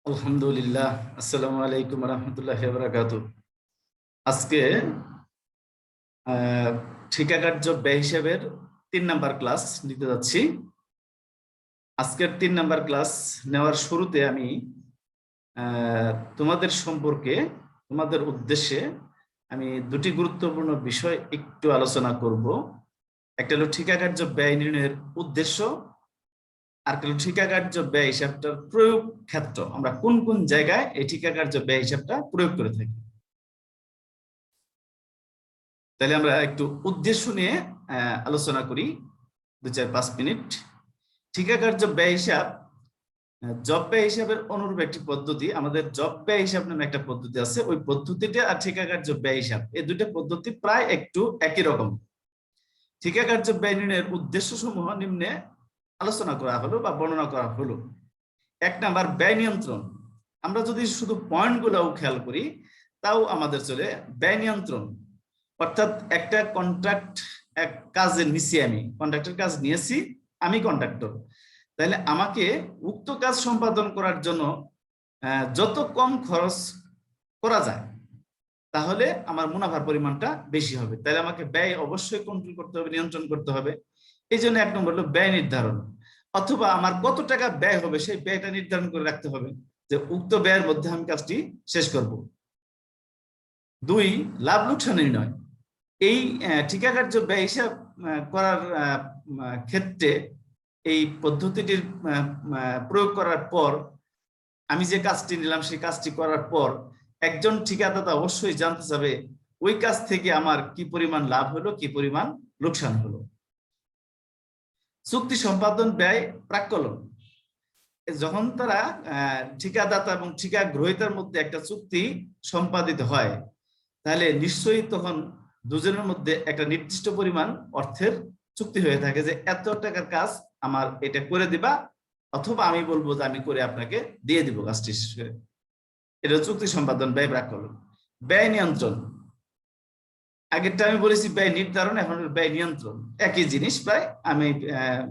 আলহামদুলিল্লাহ। আসসালামু আলাইকুম রহমতুল্লাহি ওয়া বারাকাতুহু। আজকে ঠিকা কার্য ব্যয় হিসাবের 3 নাম্বার ক্লাস নিতে যাচ্ছি। আজকের 3 নাম্বার ক্লাস নেওয়ার শুরুতে আমি তোমাদের সম্পর্কে, তোমাদের উদ্দেশ্যে আমি দুটি গুরুত্বপূর্ণ বিষয় একটু আলোচনা করব। একটা হলো ঠিকা কার্য ব্যয় নির্ণয়ের উদ্দেশ্য, আর একটা হলো ঠিকা কার্য ব্যয় হিসাবটার প্রয়োগ ক্ষেত্র। আমরা কোন কোন জায়গায় এই ঠিকা কার্য ব্যয় হিসাবটা প্রয়োগ করে থাকি। তাহলে আমরা একটু উদ্দেশ্য নিয়ে আলোচনা করি 2-4-5 মিনিট। ঠিকা কার্য ব্যয় হিসাব জব ব্যয় হিসাবের অনুরূপ একটি পদ্ধতি। আমাদের জব ব্যয় হিসাব নামে একটা পদ্ধতি আছে, ওই পদ্ধতিটা আর ঠিকা কার্য ব্যয় হিসাব, এই দুটো পদ্ধতি প্রায় একটু একই রকম। ঠিকা কার্য ব্যয় নির্ণয়ের উদ্দেশ্য সমূহ নিম্নে আলোচনা করা হলো বা বর্ণনা করা হলো। 1 নাম্বার, ব্যয় নিয়ন্ত্রণ। আমরা যদি শুধু পয়েন্টগুলোও খেয়াল করি তাও আমাদের চলে। ব্যয় নিয়ন্ত্রণ অর্থাৎ একটা কন্ট্রাক্ট, এক কাজে নিছি, আমি কন্ট্রাক্টের কাজ নিয়েছি, আমি কন্ট্রাক্টর, তাহলে আমাকে উক্ত কাজ সম্পাদন করার জন্য যত কম খরচ করা যায় তাহলে আমার মুনাফার পরিমাণটা বেশি হবে। তাহলে আমাকে ব্যয় অবশ্যই কন্ট্রোল করতে হবে, নিয়ন্ত্রণ করতে হবে। এই জন্য 1 নম্বর হলো ব্যয় নির্ধারণ, অথবা আমার কত টাকা ব্যয় হবে সেই ব্যয়টা নির্ধারণ করে রাখতে হবে যে উক্ত ব্যয়ের মধ্যে আমি কাজটি শেষ করব। 2, লাভ লোকসান নির্ণয়। এই ঠিকা কার্য ব্যয় হিসাব করার ক্ষেত্রে এই পদ্ধতিটির প্রয়োগ করার পর, আমি যে কাজটি নিলাম সেই কাজটি করার পর একজন ঠিকাদাতা অবশ্যই জানতে চাবে ওই কাজ থেকে আমার কি পরিমাণ লাভ হলো, কি পরিমাণ লোকসান হলো। চুক্তি সম্পাদন ব্যয় প্রাক্কলন। যখন তারা ঠিকাদাতা এবং ঠিকা গ্রহীতার মধ্যে একটা চুক্তি সম্পাদিত হয় তাহলে নিশ্চয়ই তখন দুজনের মধ্যে একটা নির্দিষ্ট পরিমাণ অর্থের চুক্তি হয়ে থাকে যে এত টাকার কাজ আমার এটা করে দিবা, অথবা আমি বলবো যে আমি করে আপনাকে দিয়ে দিব কাজটি শেষ করে। এটা চুক্তি সম্পাদন ব্যয় প্রাক্কলন। ব্যয় নিয়ন্ত্রণ, আগেরটা আমি বলেছি ব্যয় নির্ধারণ, এখন ব্যয় নিয়ন্ত্রণ, একই জিনিস প্রায়। আমি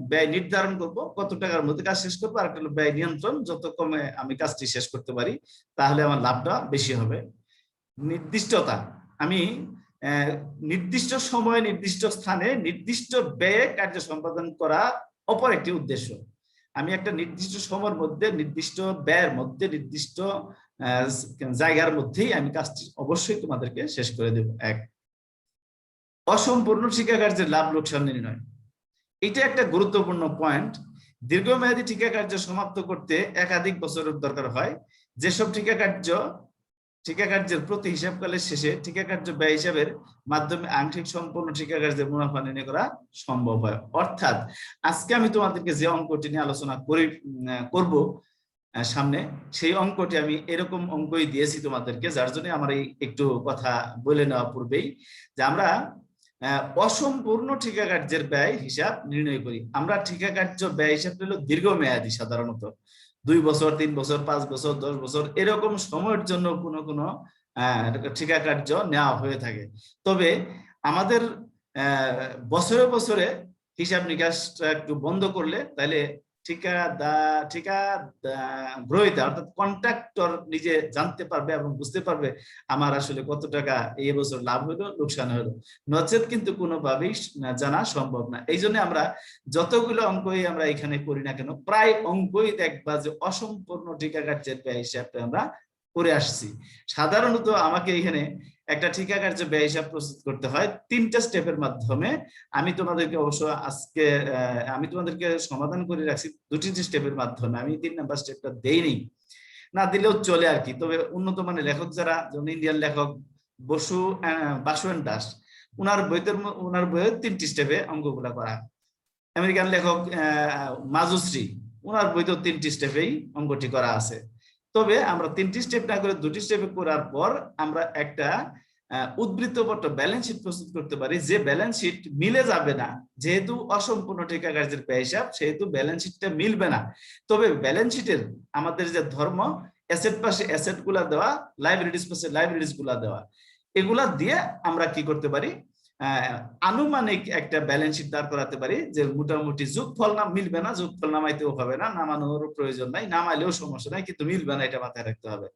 ব্যয় নির্ধারণ করব কত টাকার মধ্যে কাজ শেষ করবো, আর একটা হলো ব্যয় নিয়ন্ত্রণ, যত কমে আমি কাজটি শেষ করতে পারি তাহলে আমার লাভটা বেশি হবে। নির্দিষ্টতা, আমি নির্দিষ্ট সময়ে নির্দিষ্ট স্থানে নির্দিষ্ট ব্যয়ে কার্য সম্পাদন করা অপর একটি উদ্দেশ্য। আমি একটা নির্দিষ্ট সময়ের মধ্যে, নির্দিষ্ট ব্যয়ের মধ্যে, নির্দিষ্ট জায়গার মধ্যেই আমি কাজটি অবশ্যই তোমাদেরকে শেষ করে দেব। 1, অসম্পূর্ণ ঠিকা কার্যের লাভ লোকসান নির্ণয়। এটা একটা গুরুত্বপূর্ণ পয়েন্ট। দীর্ঘমেয়াদী ঠিকা কার্য সমাপ্ত করতে একাধিক বছরের দরকার হয়। যেসব ঠিকা কার্যের প্রতি হিসাবকালের শেষে ঠিকা কার্য ব্যয় হিসাবের মাধ্যমে আংশিক সম্পূর্ণ ঠিকা কার্যের মুনাফা নির্ণয় করা সম্ভব হয়। অর্থাৎ আজকে আমি তোমাদেরকে যে অঙ্কটি নিয়ে আলোচনা করব সামনে, সেই অঙ্কটি আমি এরকম অঙ্কই দিয়েছি তোমাদেরকে, যার জন্য আমার এই একটু কথা বলে নেওয়া পূর্বেই যে আমরা অসম্পূর্ণ ঠিকা কার্যের ব্যয় হিসাব নির্ণয় করি। আমরা ঠিকা কার্য ব্যয় হিসাব হলো দীর্ঘমেয়াদী, সাধারণত 2 বছর, 3 বছর, 5 বছর, 10 বছর এরকম সময়ের জন্য কোনো ঠিকা কার্য নেওয়া হয়ে থাকে। তবে আমাদের বছরে বছরে হিসাব নিকাশটা একটু বন্ধ করলে তাহলে ঠিকা গ্রহীতা অর্থাৎ কন্ট্রাক্টর নিজে জানতে পারবে এবং বুঝতে পারবে আমার আসলে কত টাকা এই বছর লাভ হলো, লোকসান হলো। নচেত কিন্তু কোনোভাবেই জানা সম্ভব না। এই জন্য আমরা যতগুলো অঙ্কই আমরা এখানে করি না কেন, প্রায় অঙ্কই দেখবা যে অসম্পূর্ণ ঠিকা কার্যের ব্যয় হিসাবটা আমরা করে আসছি। সাধারণত আমাকে এখানে একটা ঠিকা কার্য ব্যয় হিসাব প্রস্তুত করতে হয় 3টা স্টেপের মাধ্যমে। আমি তোমাদেরকে অবশ্য আজকে আমি তোমাদেরকে সমাধান করে রাখছি 2টি স্টেপের মাধ্যমে। আমি 3 নাম্বার স্টেপটা দেইনি, না দিলেও চলে আর কি। তবে উন্নত মানের লেখক যারা, যেমন ইন্ডিয়ান লেখক বাসু এন্ড দাস, ওনার বইয়ের 3টি স্টেপে অঙ্কগুলা করা। আমেরিকান লেখক মাজুশ্রী, ওনার বইতেও 3টি স্টেপেই অঙ্কটি করা আছে। তবে আমরা 3টি স্টেপ না করে 2টি স্টেপে করার পর আমরা একটা উদ্ধৃতপত্র ব্যালেন্স শিট প্রস্তুত করতে পারি, যে ব্যালেন্স শিট মিলে যাবে না। যেহেতু অসম্পূর্ণ ঠিকা কার্যের ব্যয় হিসাব, সেহেতু ব্যালেন্স শিটটা মিলবে না। তবে ব্যালেন্স শিটের আমাদের যে ধর্ম, অ্যাসেট পাশে অ্যাসেট গুলা দেওয়া, লাইবিলিটিস পাশে লাইবিলিটিস গুলা দেওয়া, এগুলা দিয়ে আমরা কি করতে পারি, আনুমানিক একটা ব্যালেন্স শিট দাঁড় করাতে পারি, যে মোটামুটি যোগফল না মিলবে না, যোগফল নামাইতেও হবে না, নামানোর প্রয়োজন নাই, নামাইলেও সমস্যা নাই, কিন্তু মিলবে না, এটা মাথায় রাখতে হবে।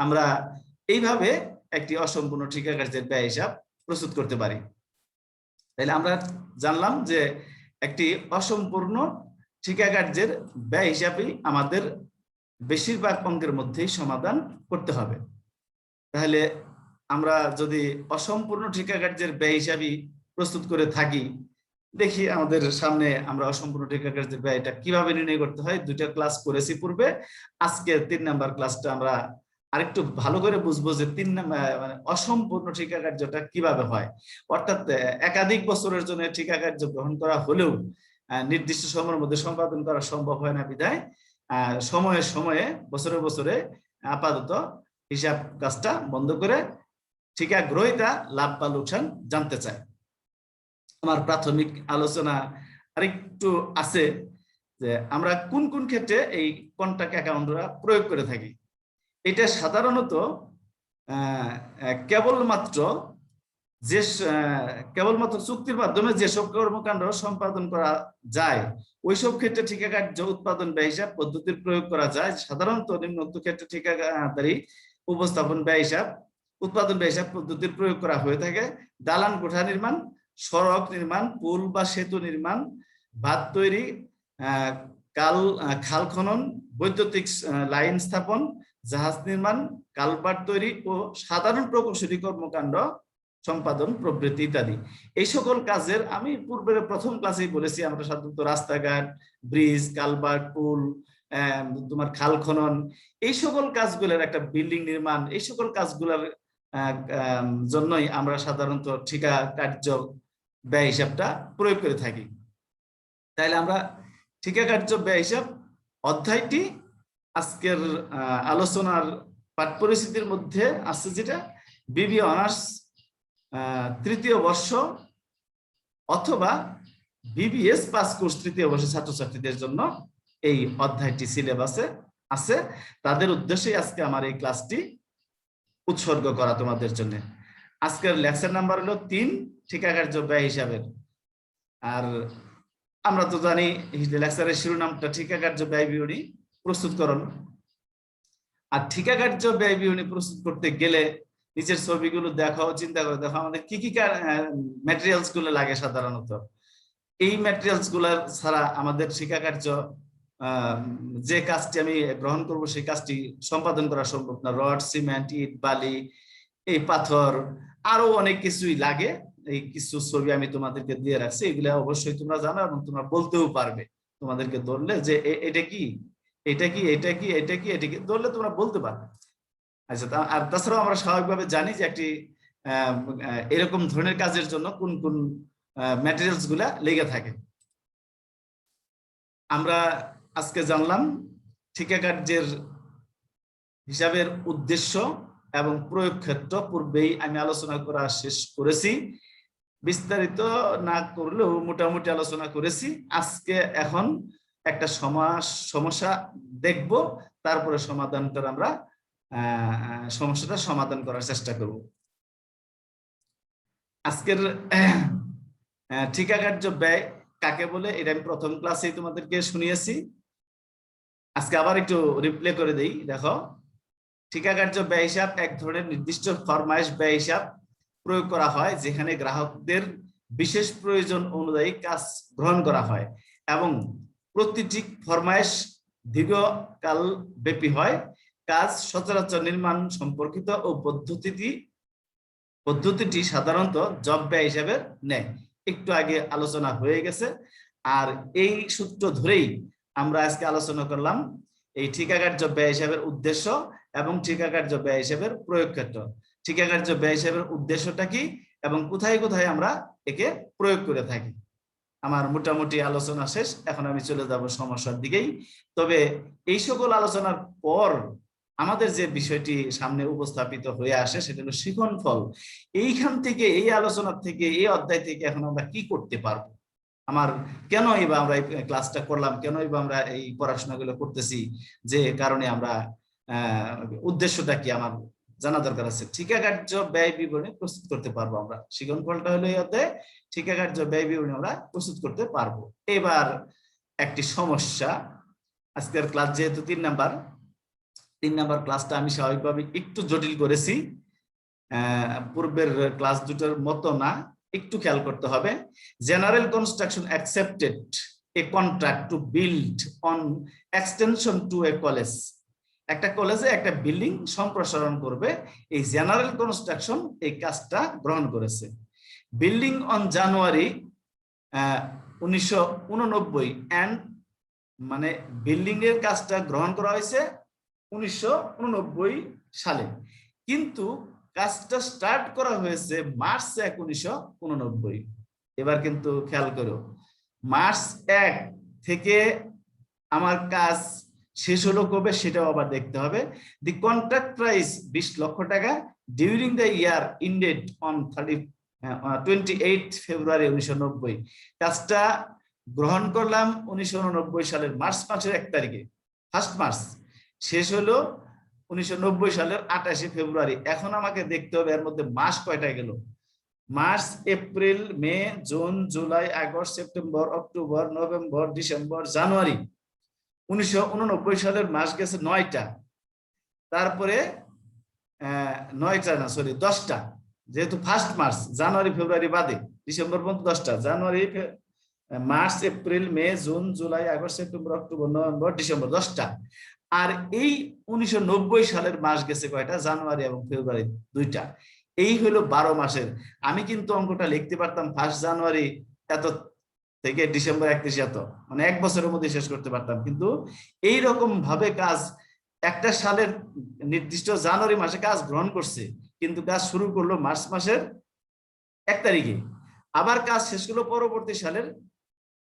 আমরা এইভাবে একটি অসম্পূর্ণ ঠিকা কার্যের ব্যয় হিসাব প্রস্তুত করতে পারি। তাহলে আমরা জানলাম যে একটি অসম্পূর্ণ ঠিকা কার্যের ব্যয় হিসাবই আমাদের বেশিরভাগ অঙ্কের মধ্যেই সমাধান করতে হবে। তাহলে আমরা যদি অসম্পূর্ণ ঠিকা কার্যের ব্যয় হিসাবই প্রস্তুত করে থাকি, দেখি আমাদের সামনে আমরা অসম্পূর্ণ ঠিকা কার্যের ব্যয়টা কিভাবে নির্ণয় করতে হয়। দুইটা ক্লাস করেছি পূর্বে, আজকে 3 নাম্বার ক্লাসটা আমরা আরেকটু ভালো করে বুঝবো যে 3 নাম্বার মানে অসম্পূর্ণ ঠিকা কার্যটা কিভাবে হয়। অর্থাৎ একাধিক বছরের জন্য ঠিকা কার্য গ্রহণ করা হলেও নির্দিষ্ট সময়ের মধ্যে সম্পাদন করা সম্ভব হয় না বিধায় সময়ে সময়ে বছরে বছরে আপাতত হিসাব কাজটা বন্ধ করে ঠিকা গ্রহীতা লাভ বা লোকসান জানতে চায়। আমার প্রাথমিক আলোচনা আরেকটু আছে যে আমরা কোন কোন ক্ষেত্রে এই কন্ট্রাক্ট অ্যাকাউন্টরা প্রয়োগ করে থাকি। এটা সাধারণত কেবলমাত্র চুক্তির মাধ্যমে যেসব কর্মকাণ্ড সম্পাদন করা যায় ওইসব ক্ষেত্রে ঠিকা কার্য উৎপাদন ব্যয় হিসাব পদ্ধতির প্রয়োগ করা যায়। সাধারণত নিম্নোক্ত ক্ষেত্রে ঠিকাদারি উপস্থাপন ব্যয় হিসাব উৎপাদন ব্যয় হিসাব পদ্ধতির প্রয়োগ করা হয়ে থাকে। দালান কোঠা নির্মাণ, সড়ক নির্মাণ, পুল বা সেতু নির্মাণ, বাঁধ তৈরি, খাল খনন, বৈদ্যুতিক লাইন স্থাপন, জাহাজ নির্মাণ, কালভার্ট তৈরি ও সাধারণ প্রকৌশলী কর্মকাণ্ড সম্পাদন প্রভৃতি ইত্যাদি। এই সকল কাজের আমি পূর্বের প্রথম ক্লাসেই বলেছি, আমরা সাধারণত রাস্তাঘাট, ব্রিজ, কালভার্ট, পুল, তোমার খাল খনন, এই সকল কাজগুলোর একটা বিল্ডিং নির্মাণ, এই সকল কাজগুলোর জন্যই আমরা সাধারণত ঠিকা কার্য ব্যয় হিসাবটা প্রয়োগ করে থাকি। তাইলে আমরা ঠিকা কার্য ব্যয় হিসাব অধ্যায়টি আজকের আলোচনার পাঠ পরিস্থিতির মধ্যে আছে, যেটা বিবিএ অনার্স 3য় বর্ষ অথবা বিবিএস পাস কোর্স 3য় বর্ষের ছাত্রছাত্রীদের জন্য এই অধ্যায়টি সিলেবাসে আছে। তাদের উদ্দেশ্যে আজকে আমার এই ক্লাসটি উৎসর্গ করা তোমাদের জন্য। আজকের লেকচার নাম্বার হলো 3, ঠিকা কার্য ব্যয় হিসাবের। আর আমরা তো জানি লেকচারের শিরোনামটা ঠিকা কার্য ব্যয় বিবরণী প্রস্তুতকরণ। আর ঠিকা কার্য ব্যয় বিবরণী প্রস্তুত করতে গেলে নিচের ছবিগুলো দেখো, চিন্তা করে দেখো আমাদের কি কি ম্যাটেরিয়ালস গুলো লাগে। সাধারণত এই ম্যাটেরিয়ালস গুলো ছাড়া আমাদের ঠিকা কার্য যে কাজটি আমি গ্রহণ করব সেই কাজটি সম্পাদন করা সম্ভব না। রড, সিমেন্ট, ইট, বালি, এই পাথর, আরো অনেক কিছুই লাগে। এই কিছু ছবি আমি তোমাদেরকে দিয়ে রাখছি, এগুলো অবশ্যই তোমরা জানো এবং তোমরা বলতেও পারবে। তোমাদেরকে ধরলে যে এটা কি, এটা কি, এটা কি, এটা কি, এটা কি ধরলে তোমরা বলতে পারবে। আচ্ছা, আর তাছাড়াও আমরা স্বাভাবিকভাবে জানি যে একটি এরকম ধরনের কাজের জন্য কোন কোন ম্যাটেরিয়ালস গুলা লেগে থাকে। আমরা আজকে জানলাম ঠিকা কার্যের হিসাবের উদ্দেশ্য এবং প্রয়োগ ক্ষেত্র পূর্বেই আমি আলোচনা করা শেষ করেছি। বিস্তারিত না করলেও মোটামুটি আলোচনা করেছি। আজকে এখন একটা সমস্যা দেখব, তারপরে সমাধানটা আমরা সমস্যাটা সমাধান করার চেষ্টা করব। আজকের ঠিকা কার্য ব্যয় কাকে বলে এটা আমি প্রথম ক্লাসেই তোমাদেরকে শুনিয়েছি। আজকে আবার একটু রিপ্লে করে দেই। দেখো, ঠিকা কার্য ব্যয় হিসাব এক ধরনের নির্দিষ্ট ফরমায়েশ ব্যয় হিসাব প্রয়োগ করা হয় যেখানে গ্রাহকদের বিশেষ প্রয়োজন অনুযায়ী কাজ গ্রহণ করা হয় এবং প্রতিটি ফরমায়েশ দীর্ঘকাল ব্যাপী হয়। কাজ সচরাচর নির্মাণ সম্পর্কিত ও পদ্ধতিটি সাধারণত জব ব্যয় হিসাবে নেয়। একটু আগে আলোচনা হয়ে গেছে। আর এই সূত্র ধরেই আমরা আজকে আলোচনা করলাম এই ঠিকা কার্য ব্যয় হিসাবের উদ্দেশ্য এবং ঠিকা কার্য ব্যয় হিসাবের প্রয়োগ ক্ষেত্র। ঠিকা কার্য ব্যয় হিসাবের উদ্দেশ্যটা কি এবং কোথায় কোথায় আমরা একে প্রয়োগ করে থাকি। আমার মোটামুটি আলোচনা শেষ, এখন আমি চলে যাব সমস্যার দিকেই। তবে এই সকল আলোচনার পর আমাদের যে বিষয়টি সামনে উপস্থাপিত হয়ে আসে সেটা হলো শিখন ফল। এইখান থেকে, এই আলোচনার থেকে, এই অধ্যায় থেকে এখন আমরা কি করতে পারবো, আমার কেনই বা আমরা এই ক্লাসটা করলাম, কেনই বা আমরা এই পড়াশোনাগুলো করতেছি, যে কারণে আমরা উদ্দেশ্যটা কি, আমার জানা দরকার আছে। ঠিকা কার্য ব্যয় বিবরণী প্রস্তুত করতে পারবো আমরা। শিক্ষণফলটা হলো এই অধ্যায়ে ঠিকা কার্য ব্যয় বিবরণী আমরা প্রস্তুত করতে পারবো। এবার একটি সমস্যা, আজকের ক্লাস যেহেতু 3 নাম্বার ক্লাসটা আমি স্বাভাবিকভাবে একটু জটিল করেছি, পূর্বের ক্লাস দুটোর মতো না, একটু খেয়াল করতে হবে। General construction accepted a contract to build on extension to a college. একটা কলেজে একটা বিল্ডিং সম্প্রসারণ করবে, এই জেনারেল কনস্ট্রাকশন এই কাজটা গ্রহণ করেছে। বিল্ডিং অন জানুয়ারি 1989 এন্ড মানে বিল্ডিং এর কাজটা গ্রহণ করা হয়েছে 1989 সালে, কিন্তু কাজটা স্টার্ট করা হয়েছে মার্চ 1, 1989। এবার কিন্তু খেয়াল করো, মার্চ 1 থেকে আমার কাজ শেষ হলো কবে সেটাও আবার দেখতে হবে। দি কন্ট্রাক্ট প্রাইস 20 লক্ষ টাকা during the year ended on 28 ফেব্রুয়ারি 1990। কাজটা গ্রহণ করলাম 1989 সালের মার্চ মাসের 1 তারিখে, 1 মার্চ, শেষ হলো 1990 সালের 28 ফেব্রুয়ারি। এখন আমাকে দেখতে হবে এর মধ্যে মাস কয়টা গেল। March, April, May, June, July, August, September, October, November, December, January. 1989 সালের মাস গেছে 9টা, তারপরে 9টা না সরি 10টা, যেহেতু 1 মার্চ, জানুয়ারি ফেব্রুয়ারি বাদে ডিসেম্বর পর্যন্ত 10টা, January, March, April, May, June, July, August, September, October, November, December, 10টা। আর এই 1990 সালের মাস গেছে কয়টা, জানুয়ারি এবং ফেব্রুয়ারি 2টা। এই হলো 12 মাসের। আমি কিন্তু অঙ্কটা লিখতে পারতাম 1 জানুয়ারি এত থেকে ডিসেম্বর 31 এত, মানে 1 বছরের মধ্যে শেষ করতে পারতাম, কিন্তু এই রকম ভাবে কাজ একটা সালের নির্দিষ্ট জানুয়ারি মাসে কাজ গ্রহণ করছে, কিন্তু কাজ শুরু করলো মার্চ মাসের 1 তারিখে, আবার কাজ শেষ করলো পরবর্তী সালের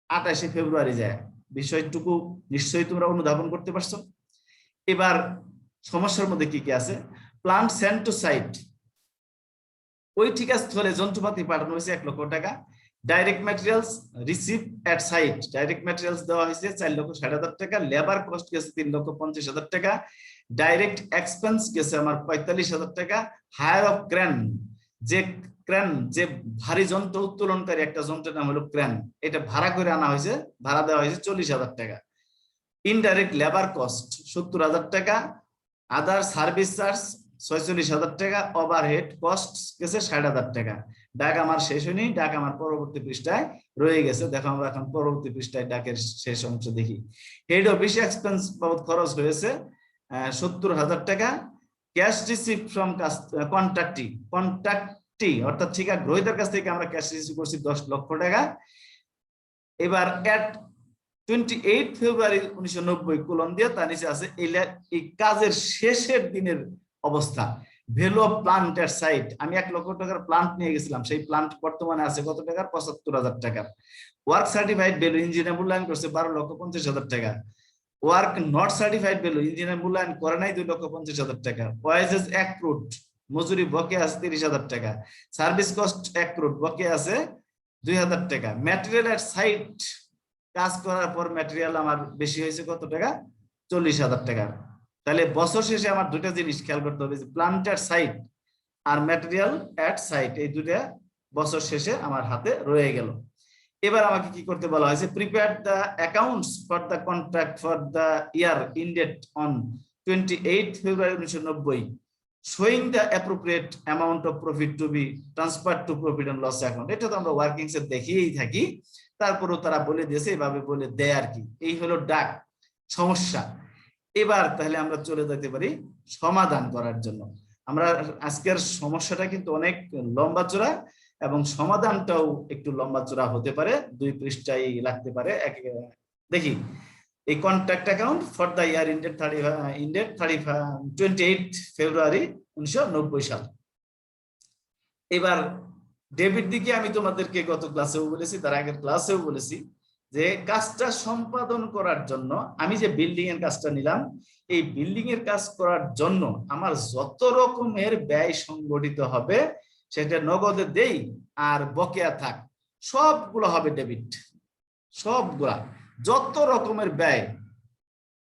28 ফেব্রুয়ারি যায়। বিষয়টুকু নিশ্চয়ই তোমরা অনুধাবন করতে পারছো। এবার সমস্যার মধ্যে কি কি আছে। প্লান্ট সেন্ট টু সাইট, ওই ঠিকাস্থলে যন্ত্রপাতি পাঠানো হয়েছে 1 লক্ষ টাকা। ডাইরেক্ট ম্যাটেরিয়ালস রিসিভ এট সাইট, ডাইরেক্ট ম্যাটেরিয়ালস দেওয়া হয়েছে 4,60,000 টাকা। লেবার কস্ট গেছে 3,50,000 টাকা। ডাইরেক্ট এক্সপেন্স গেছে আমার 45,000 টাকা। হায়ার অফ ক্রেন, যে ক্রেন যে ভারী যন্ত্র উত্তোলনকারী একটা যন্ত্রের নাম হলো ক্রেন, এটা ভাড়া করে আনা হয়েছে, ভাড়া দেওয়া হয়েছে 40,000 টাকা। ইনডাইরেক্ট লেবার কস্ট 70,000 টাকা। আদার সার্ভিস চার্জ 46,000 টাকা। ওভারহেড কস্ট গেছে 60,000 টাকা। ডাক আমার শেষ হয়নি, ডাক আমার পরবর্তী পৃষ্ঠায় রয়ে গেছে। দেখো আমরা এখন পরবর্তী পৃষ্ঠায় ডাকের শেষ অংশ দেখি। হেড অফিস এক্সপেন্স বাবদ খরচ হয়েছে 70,000 টাকা। ক্যাশ রিসিভ ফ্রম কন্ট্রাক্টি অর্থাৎ ঠিকা গ্রহীতার কাছ থেকে আমরা ক্যাশ রিসিভ করছি 10 লক্ষ টাকা। এবার এট 28 ফেব্রুয়ারি 1990 কোলন দিয়ে তার নিচে আছে এই কাজের শেষের দিনের অবস্থা। Value of plant at site, আমি 1 লক্ষ টাকার প্লান্ট নিয়ে গেছিলাম, সেই প্লান্ট বর্তমানে আছে কত টাকার, 75,000 টাকার। ওয়ার্ক সার্টিফাইড ভ্যালু, ইঞ্জিনিয়ার মূল্যায়ন করছে 12,50,000 টাকা। Work not certified value, engineer মূল্যায়ন করে নাই 2,50,000 টাকা। ওয়াইজেস অ্যাক্রুড, মজুরি বকেয়া আছে 30,000 টাকা। সার্ভিস কস্ট অ্যাক্রুড, বকেয়া আছে 2,000 টাকা। ম্যাটেরিয়াল এট সাইট, কাজ করার পর ম্যাটেরিয়াল আমার বেশি হয়েছে কত টাকা, 40,000 টাকা। তাহলে বছর শেষে আমার দুটা জিনিস খেয়াল করতে হবে, plant at site R material at site, এই দুটা বছর শেষে আমার হাতে রয়ে গেল। এবার আমাকে কি করতে বলা হয়েছে, prepare the accounts for the contract for the year ended on 28 February 1990, showing the appropriate amount of profit to be transferred to profit and loss account। এটা তো আমরা ওয়ার্কিংস এ দেখিয়েই থাকি, তারপরেও তারা বলে দিয়েছে, এভাবে বলে দেয় আর কি। এই হলো ডাক সমস্যা। এবার তাহলে আমরা চলে যেতে পারি সমাধান করার জন্য। আমরা আজকের সমস্যাটা কিন্তু অনেক লম্বা চড়া এবং সমাধানটাও একটু লম্বা চড়া হতে পারে, 2 পৃষ্ঠায় লাগতে পারে। দেখি, এই contract account for the year ended 28 ফেব্রুয়ারি 1990 সাল। এবার ডেবিট দিকে আমি তোমাদেরকে গত ক্লাসেও বলেছি, তার আগের ক্লাসেও বলেছি যে কাজটা সম্পাদন করার জন্য আমি যে বিল্ডিং এর কাজটা নিলাম, এই বিল্ডিং এর কাজ করার জন্য আমার যত রকমের ব্যয় সংগঠিত হবে সেটা নগদে দেই আর বকেয়া থাক, সবগুলো হবে ডেবিট। সবগুলা যত রকমের ব্যয়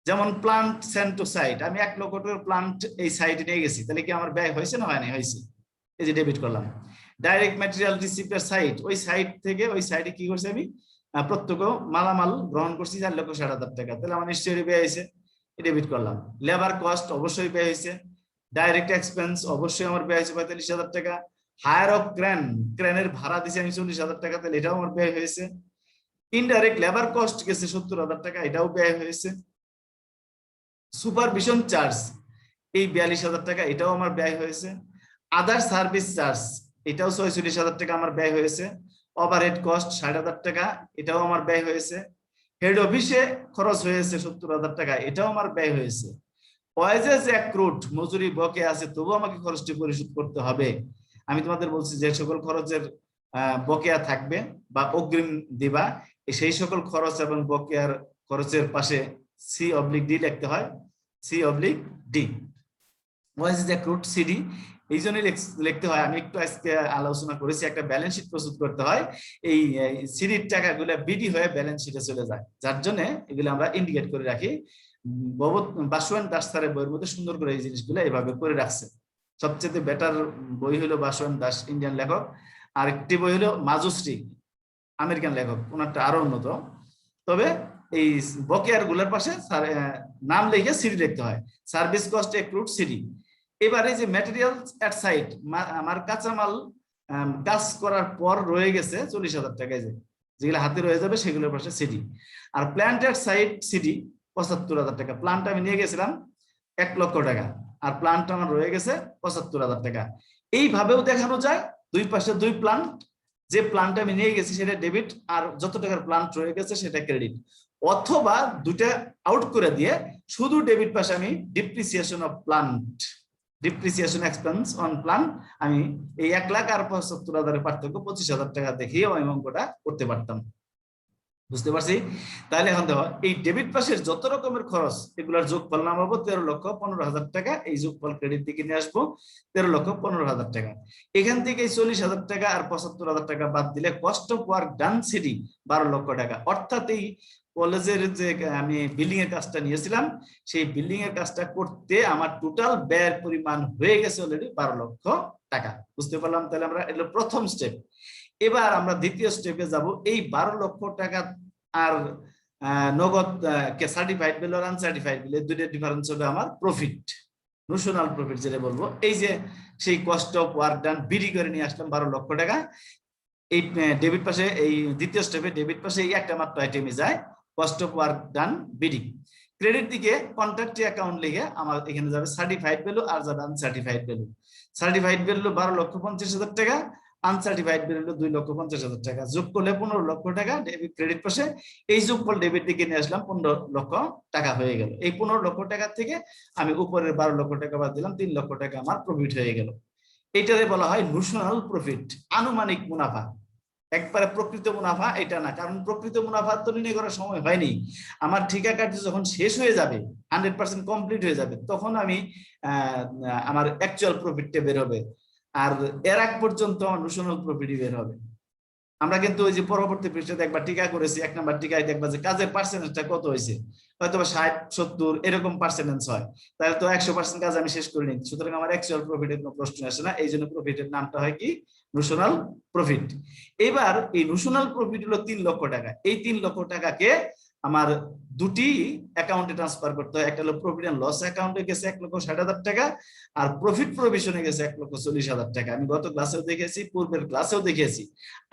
যেমন প্লান্ট সেন্ট টু সাইট, আমি 1 লক্ষ টাকার প্লান্ট এই সাইটে নিয়ে গেছি, তাহলে কি আমার ব্যয় হয়েছে না হয়নি? হয়েছে, এই যে ডেবিট করলাম। ডাইরেক্ট ম্যাটেরিয়াল রিসিপ্টের সাইট, ওই সাইট থেকে ওই সাইটে কি করছি আমি, প্রত্যক্ষ মালামাল গ্রহণ করছি 4,60,000 টাকা, তাহলে আমার নিশ্চয়ই ব্যয় হয়েছে, ডেবিট করলাম। লেবার কস্ট অবশ্যই ব্যয় হয়েছে। ডাইরেক্ট এক্সপেন্স অবশ্যই আমার ব্যয় হয়েছে 45,000 টাকা। হায়ার অফ ক্রেন, ক্রেনের ভাড়া দিয়েছি আমি 40,000 টাকা, তাহলে এটাও আমার ব্যয় হয়েছে। ইনডাইরেক্ট লেবার কস্ট গেছে 70,000 টাকা, এটাও ব্যয় হয়েছে। সুপারভিশন চার্জ এই 42,000 টাকা, এটাও আমার ব্যয় হয়েছে। আদার সার্ভিস চার্জ এটাও 46,000 টাকা আমার ব্যয় হয়েছে। ওভারহেড কস্ট 60,000 টাকা, এটাও আমার ব্যয় হয়েছে। হেড অফিসে খরচ হয়েছে 70,000 টাকা, এটাও আমার ব্যয় হয়েছে। ওয়াজেস অ্যাক্রুড, মজুরি বকেয়া আছে তবু আমাকে খরচটি পরিশোধ করতে হবে। আমি তোমাদের বলছি যে সকল খরচের বকেয়া থাকবে বা অগ্রিম দিবা, সেই সকল খরচ এবং বকেয়ার খরচের পাশে C/D লিখতে হয়, C/D। ওয়াজেস অ্যাক্রুড সিডি এই জন্যই লিখতে হয়, আমি একটু আজকে আলোচনা করেছি, একটা ব্যালেন্স শিট প্রস্তুত করতে হয়, এই সিডির টাকাগুলো বিডি হয়ে ব্যালেন্স শিটে চলে যায়, যার জন্য এগুলো আমরা ইন্ডিকেট করে রাখি। বাসুয়ান দাস স্যারের বইয়ের মধ্যে সুন্দর করে এই জিনিসগুলো এভাবে করে রাখছে। সবচেয়ে বেটার বই হলো বাসুয়ান দাস, ইন্ডিয়ান লেখক। আর একটি বই হলো মাজুশ্রী, আমেরিকান লেখক, ওনারটা আরো উন্নত। তবে এই বকেয়ার গুলোর পাশে নাম লিখে সিডি লিখতে হয়, সার্ভিস কস্ট অ্যাক্রুড সিডি। এবারে যে ম্যাটেরিয়াল এট সাইট, আমার কাঁচামাল কাজ করার পর রয়ে গেছে 40,000 টাকা, যেগুলো হাতে রয়ে যাবে সেগুলোর পাশে সিডি। আর প্ল্যান্ট এট সাইট সিডি 75,000 টাকা, প্ল্যান্ট আমি নিয়ে গেছিলাম 1 লক্ষ টাকা, আর প্ল্যান্ট আমার রয়ে গেছে 75,000 টাকা। এইভাবেও দেখানো যায়, দুই পাশে দুই প্ল্যান্ট, যে প্ল্যান্ট আমি নিয়ে গেছি সেটা ডেবিট, আর যত টাকার প্ল্যান্ট রয়ে গেছে সেটা ক্রেডিট। অথবা দুটা আউট করে দিয়ে শুধু ডেবিট পাশে আমি depreciation of plant, depreciation expense on plant, আমি এই 1 লাখ আর 75,000 এর পার্থক্য 25,000 টাকা দেখিয়ে ওই অঙ্কটা করতে পারতাম। বুঝতে পারছি? তাহলে এখন দেখো, এই ডেবিট পাশের যত রকমের খরচ এগুলোর যোগফল নামাবো 13,15,000 টাকা, এই যোগফল ক্রেডিট দিকে নিয়ে আসবো 13,15,000 টাকা। এখান থেকে 40,000 টাকা আর 75,000 টাকা বাদ দিলে cost of work done CD 12 লক্ষ টাকা। অর্থাৎ এই কলেজের যে আমি বিল্ডিং এর কাজটা নিয়েছিলাম, সেই বিল্ডিং এর কাজটা করতে আমার টোটাল ব্যয়ের পরিমাণ হয়ে গেছে অলরেডি 12 লক্ষ টাকা। বুঝতে পারলাম? তাহলে আমরা এটা প্রথম স্টেপ। এবার আমরা দ্বিতীয় স্টেপে যাব। এই 12 লক্ষ টাকা আর নগদ কে সার্টিফাইড বিল আর আনসার্টিফাইড বিল, এই দুইটা ডিফারেন্স হবে আমার প্রফিট, নোশনাল প্রফিট যেটা বলবো। এই যে সেই cost of work done BD করে নিয়ে আসলাম 12 লক্ষ টাকা। এই ডেবিট পাশে, এই দ্বিতীয় স্টেপে ডেবিট পাশে এই একটা মাত্র আইটেমই যায়, cost of work done BD. Credit দিকে কন্ট্রাক্ট অ্যাকাউন্ট লিখে আমার এখানে যাবে সার্টিফাইড ভ্যালু আর যাবে আনসার্টিফাইড ভ্যালু। সার্টিফাইড ভ্যালু 12,50,000 টাকা, আনসার্টিফাইড ভ্যালু 2,50,000 টাকা, যোগ করলে 15 লক্ষ টাকা ডেবিট ক্রেডিট পাশে। এই যোগফল ডেবিট দিকে নিয়ে আসলাম 15 লক্ষ টাকা হয়ে গেল। এই 15 লক্ষ টাকা থেকে আমি উপরের 12 লক্ষ টাকা বাদ দিলাম, 3 লক্ষ টাকা আমার প্রফিট হয়ে গেল। এইটারে বলা হয় নোশনাল প্রফিট, আনুমানিক মুনাফা। একবারে প্রকৃত মুনাফা এটা না, কারণ প্রকৃত মুনাফা তো নির্ণয় করার সময় হয়নি। আমার ঠিকা কার্য যখন শেষ হয়ে যাবে, 100% কমপ্লিট হয়ে যাবে, তখন আমি আমার অ্যাকচুয়াল প্রফিটটা বের হবে। আর এর আগ পর্যন্ত আমার নোশনাল প্রফিটই বের হবে। আমরা কিন্তু ওই যে পরবর্তী পৃষ্ঠাতে একবার টিকা করেছি, 1 নাম্বার টিকায় দেখবা যে কাজের পার্সেন্টেজটা কত হয়েছে, হয়তো 60-70 এরকম পার্সেন্টেজ হয়। তাহলে তো 100% কাজ আমি শেষ করে নিচ্ছি, সুতরাং আমার অ্যাকচুয়াল প্রফিটের কোনো প্রশ্ন আসে না। এই জন্য প্রফিটের নামটা হয় কি, নোশনাল প্রফিট। এবার এই নোশনাল প্রফিট হলো 3 লক্ষ টাকা। এই 3 লক্ষ টাকাকে আমার দুটি অ্যাকাউন্টে ট্রান্সফার করতে হয়। একটা হলো প্রফিট এন্ড লস অ্যাকাউন্টে গেছে 1,60,000 টাকা, আর প্রফিট প্রভিশনে গেছে 1,40,000 টাকা। আমি গত ক্লাসেও দেখেছি, পূর্বের ক্লাসেও দেখেছি,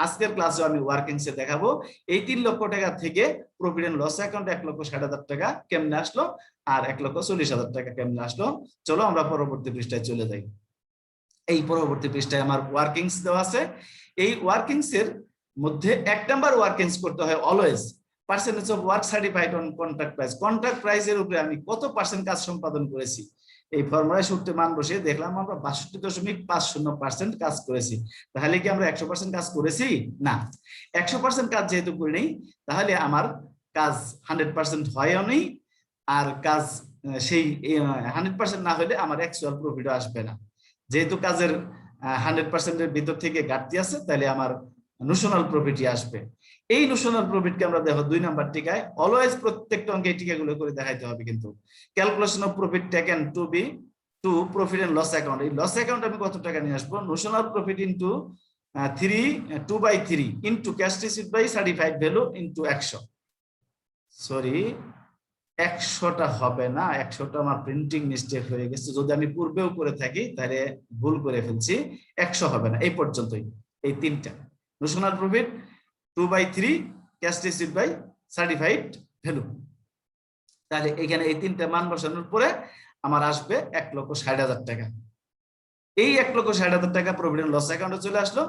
আজকের ক্লাসেও আমি ওয়ার্কিংসে দেখাবো। এই 3 লক্ষ টাকা থেকে প্রফিট এন্ড লস অ্যাকাউন্টে 1,60,000 টাকা কেমনে আসলো, আর 1,40,000 টাকা কেমনে আসলো। চলো আমরা পরবর্তী পৃষ্ঠায় চলে যাই। এই পরবর্তী পৃষ্ঠায় আমার ওয়ার্কিংস দেওয়া আছে। এই ওয়ার্কিংস এর মধ্যে 1 নাম্বার ওয়ার্কিংস করতে হয় always percentage of work certified on contract price. Contract প্রাইসের উপরে আমি কত পার্সেন্ট কাজ সম্পাদন করেছি, এই ফর্মুলায় সূত্রে মান বসিয়ে দেখলাম আমরা 62.50% কাজ করেছি। তাহলে কি আমরা 100% কাজ করেছি? না, 100% কাজ যেহেতু করি নেই, তাহলে আমার কাজ 100% হয়ও নেই, আর কাজ সেই 100% না হলে আমার অ্যাকচুয়াল প্রফিটও আসবে না। যেহেতু কাজের 100% এর ভিতর থেকে ঘাটতি আছে, তাহলে আমার নোশনাল প্রফিটই আসবে। এই নোশনাল প্রফিটকে আমরা দেখো 2 নাম্বার টিকায় অলওয়েজ প্রত্যেকটা অঙ্কে এই টিকাগুলো করে দেখাইতে হবে। কিন্তু calculation of profit taken to be to profit and loss account, এই লস অ্যাকাউন্ট আমি কত টাকা নিয়ে আসবো, notional profit into 2/3 into cash receipt by certified value into 100। Sorry, 100টা হবে না, 100টা আমার প্রিন্টিং মিস্টেক হয়ে গেছে। যদি আমি পূর্বেও করে থাকি তাহলে ভুল করে ফেলছি, 100 হবে না। এই পর্যন্তই, এই তিনটা notional profit, 2/3 cash receipt by certified value. তাহলে এখানে এই তিনটা মান বসানোর পরে আমার আসবে 1,60,000 টাকা। এই 1,60,000 টাকা প্রফিট এন্ড লস অ্যাকাউন্টে চলে আসলো।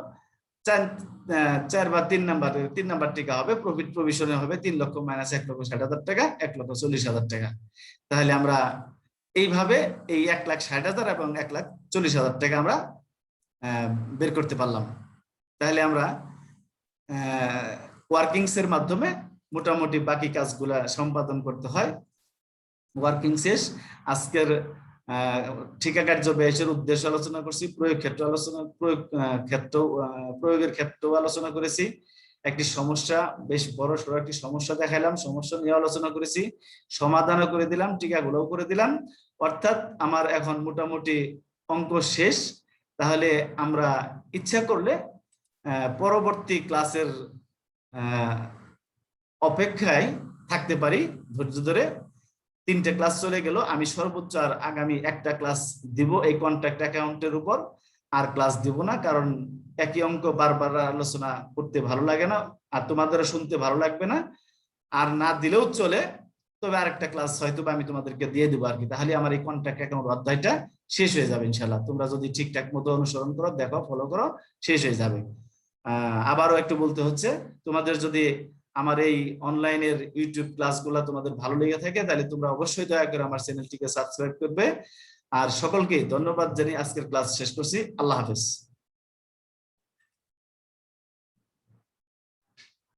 4 বা 3 নাম্বার টিকা হবে প্রফিট প্রভিশনে হবে 3 লক্ষ মাইনাস 1,60,000 টাকা, 1,40,000 টাকা। তাহলে আমরা এইভাবে এই 1,60,000 এবং 1,40,000 টাকা আমরা বের করতে পারলাম। তাহলে আমরা ওয়ার্কিংস এর মাধ্যমে মোটামুটি বাকি কাজগুলা সম্পাদন করতে হয়। ওয়ার্কিং শেষ। আজকের ঠিকা কার্য ব্যয়ের উদ্দেশ্য আলোচনা করছি, প্রয়োগের ক্ষেত্রেও আলোচনা করেছি। একটি সমস্যা, বেশ বড় সড়ো একটি সমস্যা দেখাইলাম, সমস্যা নিয়ে আলোচনা করেছি, সমাধানও করে দিলাম, টিকাগুলোও করে দিলাম। অর্থাৎ আমার এখন মোটামুটি অঙ্ক শেষ। তাহলে আমরা ইচ্ছা করলে পরবর্তী ক্লাসের অপেক্ষায় থাকতে পারি ধৈর্য ধরে। 3টে ক্লাস চলে গেল, আমি সর্বোচ্চ আর আগামী একটা ক্লাস দিব এই কন্ট্রাক্ট অ্যাকাউন্টের উপর, আর ক্লাস দিব না। কারণ একই অঙ্ক বারবার আলোচনা করতে ভালো লাগে না, আর তোমাদেরও শুনতে ভালো লাগবে না। আর না দিলেও চলে, তবে আরেকটা ক্লাস হয়তো আমি তোমাদেরকে দিয়ে দেবো আর কি। তাহলে আমার এই কন্ট্রাক্ট অ্যাকাউন্ট অধ্যায়টা শেষ হয়ে যাবে ইনশাল্লাহ। তোমরা যদি ঠিকঠাক মতো অনুসরণ করো, দেখো, ফলো করো, শেষ হয়ে যাবে। আবারও একটু বলতে হচ্ছে, তোমাদের যদি আমার এই অনলাইনের ইউটিউব ক্লাসগুলো তোমাদের ভালো লেগে থাকে তাহলে তোমরা অবশ্যই দয়া করে আমার চ্যানেলটিকে সাবস্ক্রাইব করবে। আর সকলকে ধন্যবাদ জানিয়ে আজকের ক্লাস শেষ করছি। আল্লাহ হাফেজ।